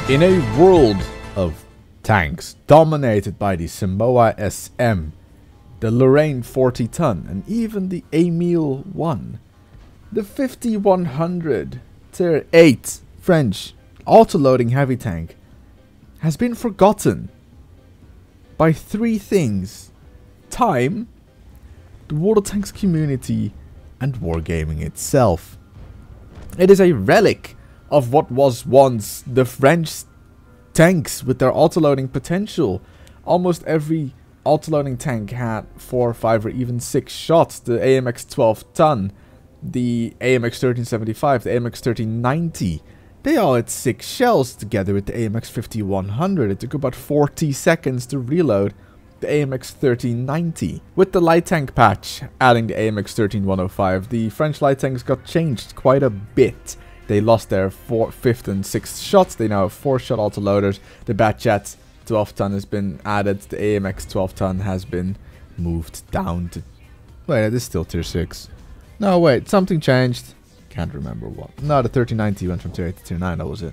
In a world of tanks dominated by the Somua SM, the Lorraine 40-ton, and even the Emile 1, the 5100 Tier 8 French autoloading heavy tank has been forgotten by three things: time, the World of Tanks community, and wargaming itself. It is a relic of what was once the French tanks with their autoloading potential. Almost every autoloading tank had 4, 5 or even 6 shots. The AMX 12-ton, the AMX 1375, the AMX 1390, they all had 6 shells together with the AMX 5100. It took about 40 seconds to reload the AMX 1390. With the light tank patch adding the AMX 13105, the French light tanks got changed quite a bit. They lost their 5th and 6th shots. They now have 4-shot autoloaders. The Batjet 12-ton has been added. The AMX 12-ton has been moved down to... Wait, it is still tier 6. No, wait, something changed. Can't remember what. No, the 1390 went from tier 8 to tier 9, that was it.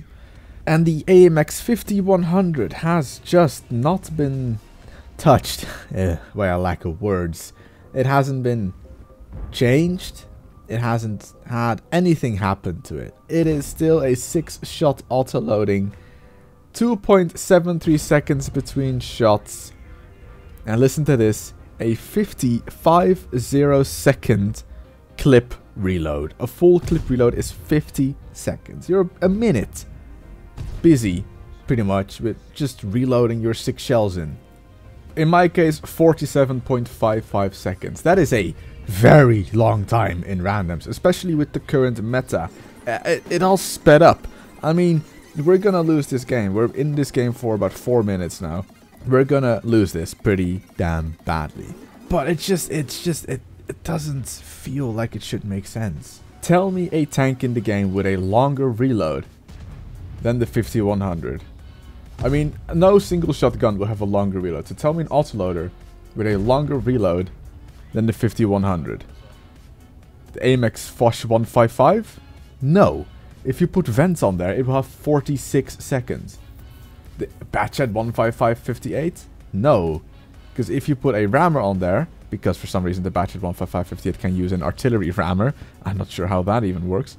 And the AMX 5100 has just not been touched. Well, lack of words. It hasn't been changed. It hasn't had anything happen to it. It is still a 6-shot autoloading, 2.73 seconds between shots, and listen to this, a 50 second clip reload. A full clip reload is 50 seconds. You're a minute busy, pretty much, with just reloading your 6 shells in. In my case, 47.55 seconds. That is a very long time in randoms, especially with the current meta. It all sped up. I mean, we're gonna lose this game. We're in this game for about 4 minutes now. We're gonna lose this pretty damn badly. But it doesn't feel like it should make sense. Tell me a tank in the game with a longer reload than the 5100. I mean, no single shotgun will have a longer reload. So tell me an autoloader with a longer reload than the 5100. The AMX Foch 155? No. If you put vents on there, it will have 46 seconds. The Batjet 155-58? No. Because if you put a rammer on there, because for some reason the Batjet 155-58 can use an artillery rammer, I'm not sure how that even works,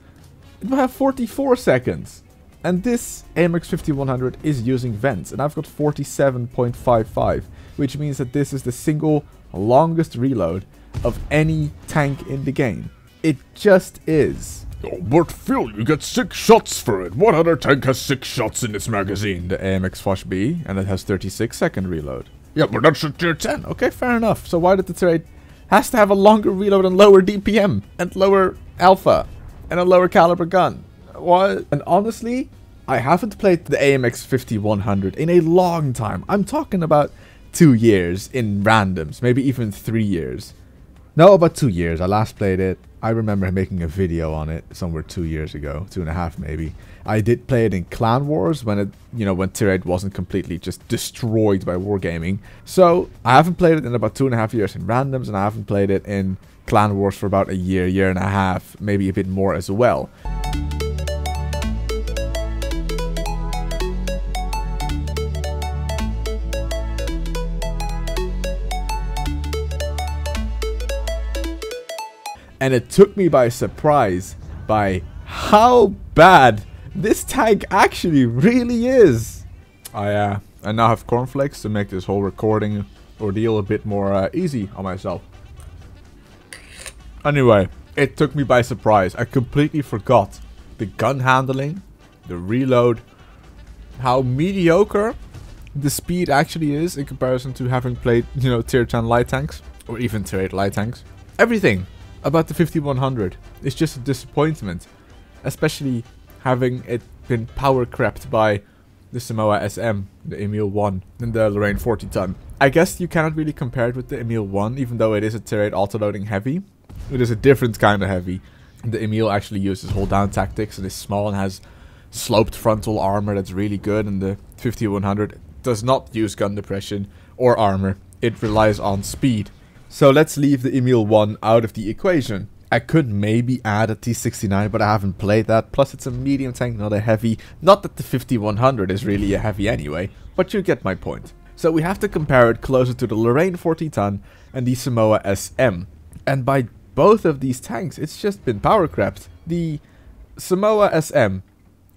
it will have 44 seconds. And this AMX 5100 is using vents, and I've got 47.55, which means that this is the single longest reload of any tank in the game. It just is. Oh, but Phil, you get 6 shots for it. What other tank has 6 shots in its magazine? The AMX Foch B, and it has 36-second reload. Yeah, but that's a tier 10. Okay, fair enough. So why did the tier 8 has to have a longer reload and lower DPM and lower alpha and a lower caliber gun? What? And honestly, I haven't played the AMX 5100 in a long time. I'm talking about 2 years in randoms, maybe even 3 years. No, about 2 years. I last played it. I remember making a video on it somewhere 2 years ago, 2.5 maybe. I did play it in Clan Wars when it, when tier 8 wasn't completely just destroyed by wargaming. So I haven't played it in about 2.5 years in randoms, and I haven't played it in Clan Wars for about a year, year and a half, maybe a bit more as well. And it took me by surprise by how bad this tank actually really is. I now have cornflakes to make this whole recording ordeal a bit more easy on myself. Anyway, it took me by surprise. I completely forgot the gun handling, the reload, how mediocre the speed actually is in comparison to having played, tier 10 light tanks or even tier 8 light tanks. Everything about the 5100 is just a disappointment, especially having it been power crept by the Somua SM, the Emile 1, and the Lorraine 40-ton. I guess you cannot really compare it with the Emile 1, even though it is a tier 8 autoloading heavy. It is a different kind of heavy. The Emile actually uses hold down tactics and is small and has sloped frontal armor that's really good, and the 5100 does not use gun depression or armor. It relies on speed. So let's leave the Emile 1 out of the equation. I could maybe add a T69, but I haven't played that. Plus, it's a medium tank, not a heavy. Not that the 5100 is really a heavy anyway, but you get my point. So we have to compare it closer to the Lorraine 40 ton and the Somua SM. And by both of these tanks, it's just been power crept. The Somua SM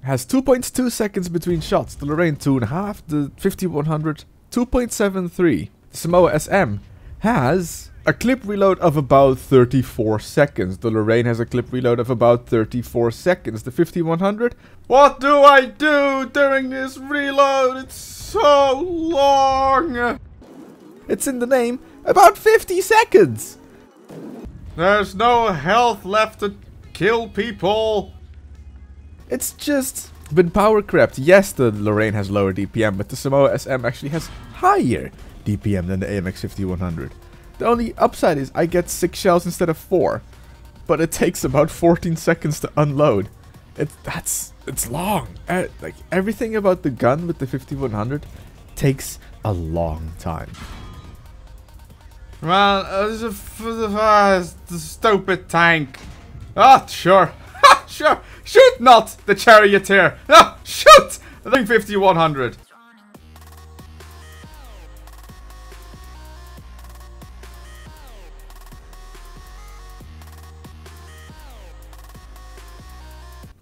has 2.2 seconds between shots. The Lorraine 2.5, the 5100 2.73. The Somua SM has a clip reload of about 34 seconds. The Lorraine has a clip reload of about 34 seconds. The 5100, what do I do during this reload? It's so long. It's in the name, about 50 seconds. There's no health left to kill people. It's just been power crept. Yes, the Lorraine has lower DPM, but the Somua SM actually has higher DPM than the AMX 5100. The only upside is I get 6 shells instead of 4, but it takes about 14 seconds to unload. It's long. Like everything about the gun with the 5100 takes a long time. Well, the stupid tank. Ah, sure. Ha, sure. Shoot not the charioteer. No, shoot the 5100.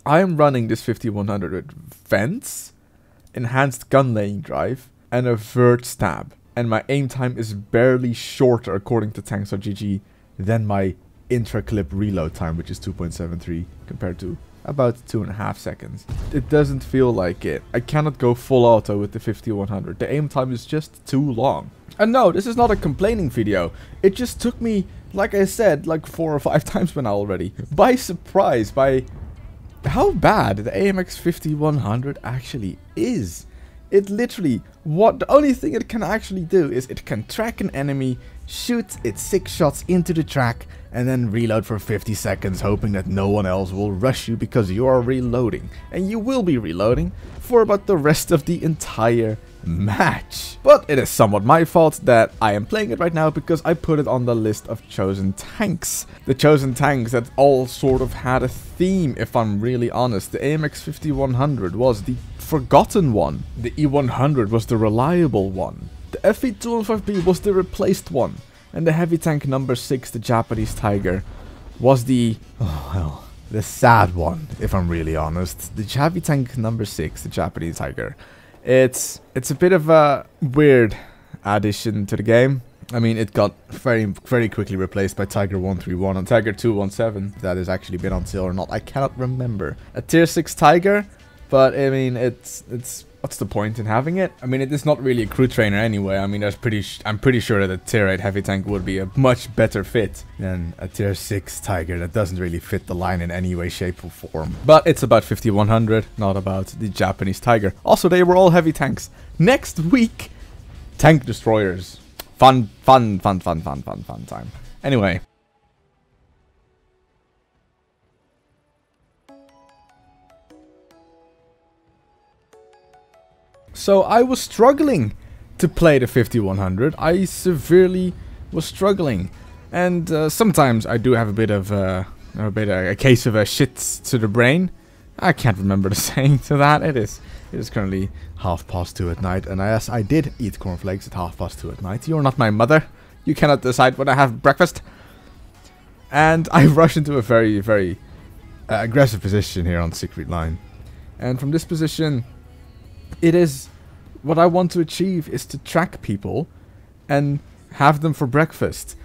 I am running this 5100 with vents, enhanced gun laying drive, and a vert stab. And my aim time is barely shorter, according to Tanks.gg, than my intra-clip reload time, which is 2.73, compared to about 2.5 seconds. It doesn't feel like it. I cannot go full auto with the 5100. The aim time is just too long. And no, this is not a complaining video. It just took me, like I said, like 4 or 5 times by now already, by surprise, by how bad the AMX 5100 actually is. It literally, the only thing it can actually do is it can track an enemy, shoot its 6 shots into the track, and then reload for 50 seconds, hoping that no one else will rush you because you are reloading. And you will be reloading for about the rest of the entire match. But it is somewhat my fault that I am playing it right now because I put it on the list of chosen tanks. The chosen tanks that all sort of had a theme, if I'm really honest. The AMX 5100 was the forgotten one. The E100 was the reliable one. The FE215B was the replaced one. And the heavy tank number 6, the Japanese Tiger, was the, the sad one, if I'm really honest. The heavy tank number 6, the Japanese Tiger. It's a bit of a weird addition to the game. I mean, it got very quickly replaced by Tiger 131 and Tiger 217. If that has actually been on sale or not, I cannot remember. A tier 6 Tiger, but I mean, it's what's the point in having it? I mean, it is not really a crew trainer anyway. I mean, I'm pretty sure that a tier 8 heavy tank would be a much better fit than a tier 6 Tiger that doesn't really fit the line in any way, shape or form. But it's about 5100, not about the Japanese Tiger. Also, they were all heavy tanks. Next week, tank destroyers. Fun time. Anyway. So I was struggling to play the 5100. I severely was struggling, and sometimes I do have a bit of a case of a shit to the brain. I can't remember the saying to that. It is currently 2:30 at night, and yes, I did eat cornflakes at 2:30 at night. You're not my mother. You cannot decide when I have breakfast. And I rush into a very aggressive position here on Secret Line, and from this position, it is what I want to achieve is to track people and have them for breakfast.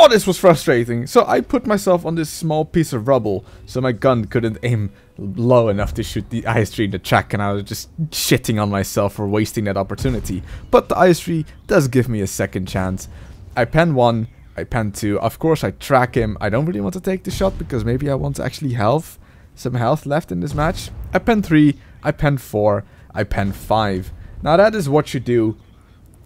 This was frustrating. So I put myself on this small piece of rubble so my gun couldn't aim low enough to shoot the IS-3 in the track, and I was just shitting on myself for wasting that opportunity. But the IS-3 does give me a second chance. I pen 1, I pen 2. Of course I track him. I don't really want to take the shot because maybe I want to actually have some health left in this match. I pen 3, I pen 4, I pen 5. Now that is what you do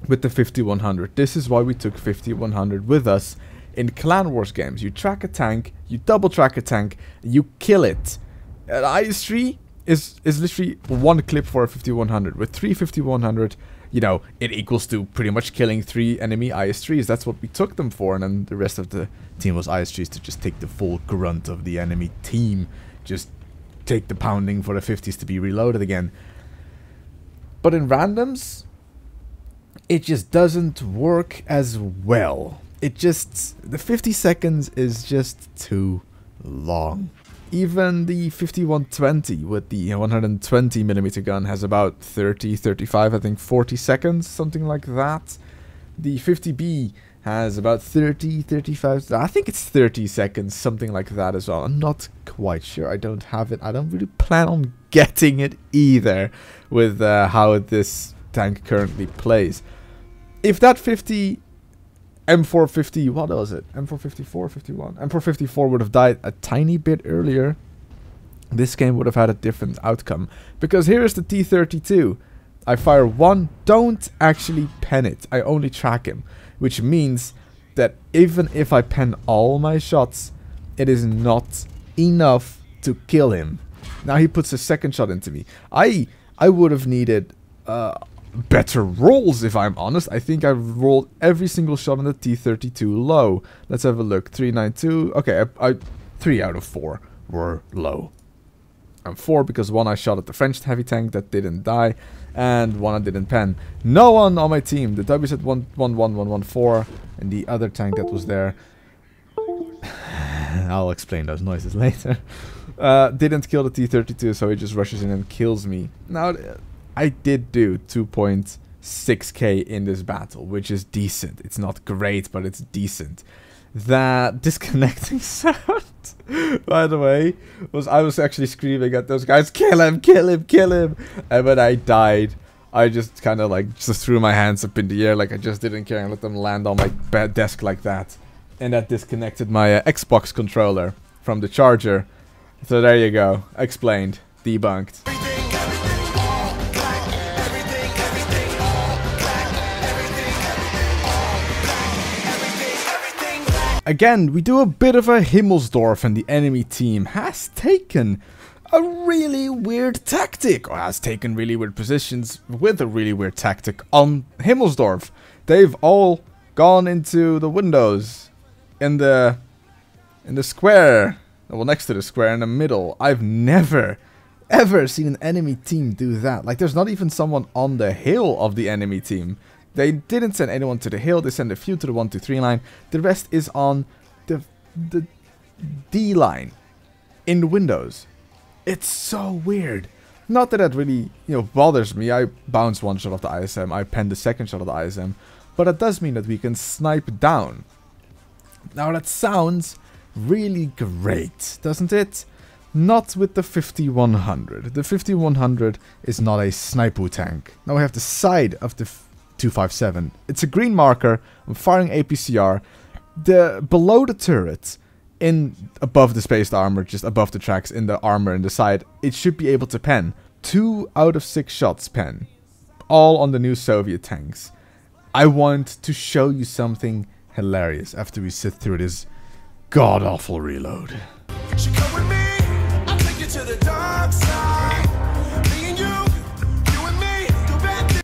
with the 5100. This is why we took 5100 with us in Clan Wars games. You track a tank, you double track a tank, you kill it. An IS-3 is literally one clip for a 5100. With 3 5100, you know, it equals to pretty much killing 3 enemy IS-3s. That's what we took them for, and then the rest of the team was IS-3s to just take the full grunt of the enemy team. Just take the pounding for the 50s to be reloaded again. But in randoms, it just doesn't work as well. It just, the 50 seconds is just too long. Even the 5120 with the 120mm gun has about 30, 35, I think 40 seconds, something like that. The 50B has about 30, 35, I think it's 30 seconds, something like that as well. I'm not quite sure, I don't have it. I don't really plan on getting it either with how this tank currently plays. If that 50 M450, what was it? M454, 51? M454 would have died a tiny bit earlier, this game would have had a different outcome. Because here is the T-32. I fire one, don't actually pen it. I only track him. Which means that even if I pen all my shots, it is not enough to kill him. Now he puts a second shot into me. I would have needed better rolls, if I'm honest. I think I've rolled every single shot on the T-32 low. Let's have a look. 392. Okay, 3 out of 4 were low. And 4 because 1 I shot at the French heavy tank that didn't die, and 1 I didn't pen. No one on my team. The WZ 114 and the other tank that was there. I'll explain those noises later. Didn't kill the T-32, so he just rushes in and kills me. Now, I did do 2.6k in this battle, which is decent. It's not great, but it's decent. That disconnecting sound, by the way, I was actually screaming at those guys, kill him, kill him, kill him. And when I died, I just kind of like just threw my hands up in the air like I just didn't care and let them land on my desk like that. And that disconnected my Xbox controller from the charger. So there you go. Explained. Debunked. Again, we do a bit of a Himmelsdorf, and the enemy team has taken a really weird tactic, or has taken really weird positions with a really weird tactic on Himmelsdorf. They've all gone into the windows in the square, well, next to the square in the middle. I've never ever seen an enemy team do that. Like, there's not even someone on the hill of the enemy team. They didn't send anyone to the hill, they sent a few to the 1-2-3 line. The rest is on the D line in the windows. It's so weird. Not that that really, bothers me. I bounce one shot of the ISM, I pen the second shot of the ISM, but it does mean that we can snipe down. Now that sounds really great, doesn't it? Not with the 5100. The 5100 is not a sniper tank. Now we have the side of the 257. It's a green marker. I'm firing APCR. Below the turret, above the spaced armor, just above the tracks, in the armor in the side, it should be able to pen. 2 out of 6 shots pen. All on the new Soviet tanks. I want to show you something hilarious after we sit through this god-awful reload.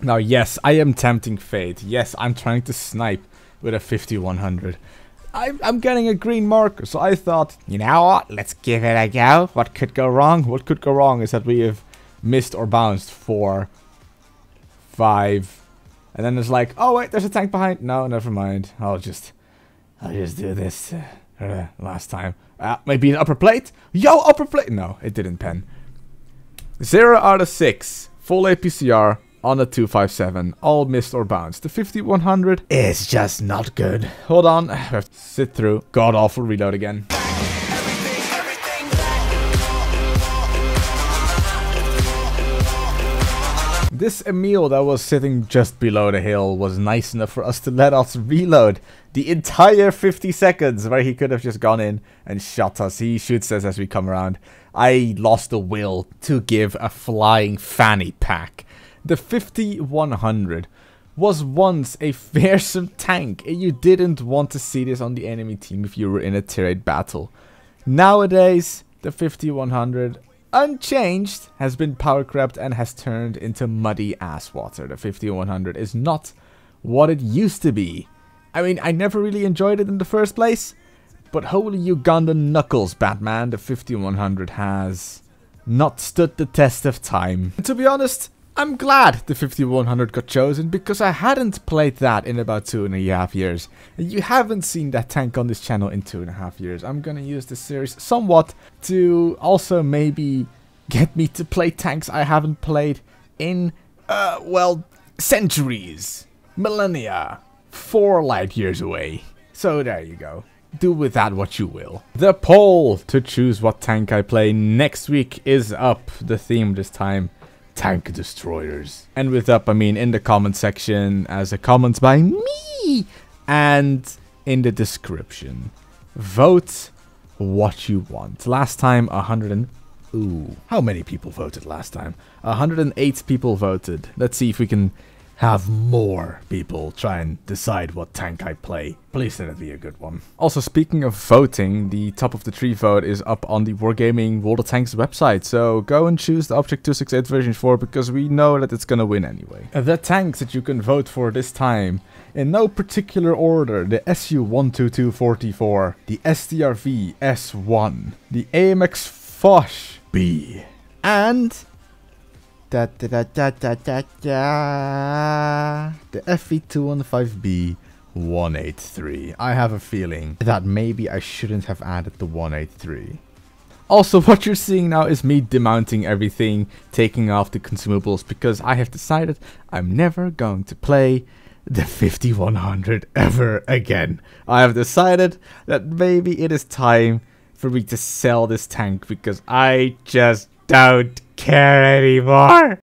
Now, yes, I am tempting fate. Yes, I'm trying to snipe with a 5100. I'm getting a green marker, so I thought, you know what, let's give it a go. What could go wrong? What could go wrong is that we have missed or bounced 4, 5, and then it's like, oh wait, there's a tank behind. No, never mind. I'll just do this last time. Maybe an upper plate? Yo, upper plate! No, it didn't pen. 0 out of 6. Full APCR. On the 257, all missed or bounced. The 5100 is just not good. Hold on, I have to sit through. God awful reload again. This Emil that was sitting just below the hill was nice enough for us to let us reload the entire 50 seconds where he could have just gone in and shot us. He shoots us as we come around. I lost the will to give a flying fanny pack. The 5100 was once a fearsome tank, and you didn't want to see this on the enemy team if you were in a tier 8 battle. Nowadays, the 5100, unchanged, has been power crept and has turned into muddy ass water. The 5100 is not what it used to be. I mean, I never really enjoyed it in the first place, but holy Ugandan knuckles, Batman, the 5100 has not stood the test of time. And to be honest, I'm glad the 5100 got chosen, because I hadn't played that in about 2.5 years. And you haven't seen that tank on this channel in 2.5 years. I'm gonna use this series somewhat to also maybe get me to play tanks I haven't played in, well, centuries, millennia, 4 light years away. So there you go. Do with that what you will. The poll to choose what tank I play next week is up. The theme this time, tank destroyers. And with up, I mean in the comment section as a comment by me, and in the description. Vote what you want. Last time, how many people voted last time? 108 people voted. Let's see if we can have more people try and decide what tank I play. Please let it be a good one. Also, speaking of voting, the top of the tree vote is up on the Wargaming World of Tanks website, so go and choose the Object 268 version 4, because we know that it's gonna win anyway. The tanks that you can vote for this time, in no particular order: the SU-12244, the STRV S1, the AMX Foch B, and the FV215B 183. I have a feeling that maybe I shouldn't have added the 183. Also, what you're seeing now is me demounting everything, taking off the consumables, because I have decided I'm never going to play the 5100 ever again. I have decided that maybe it is time for me to sell this tank, because I just don't care anymore.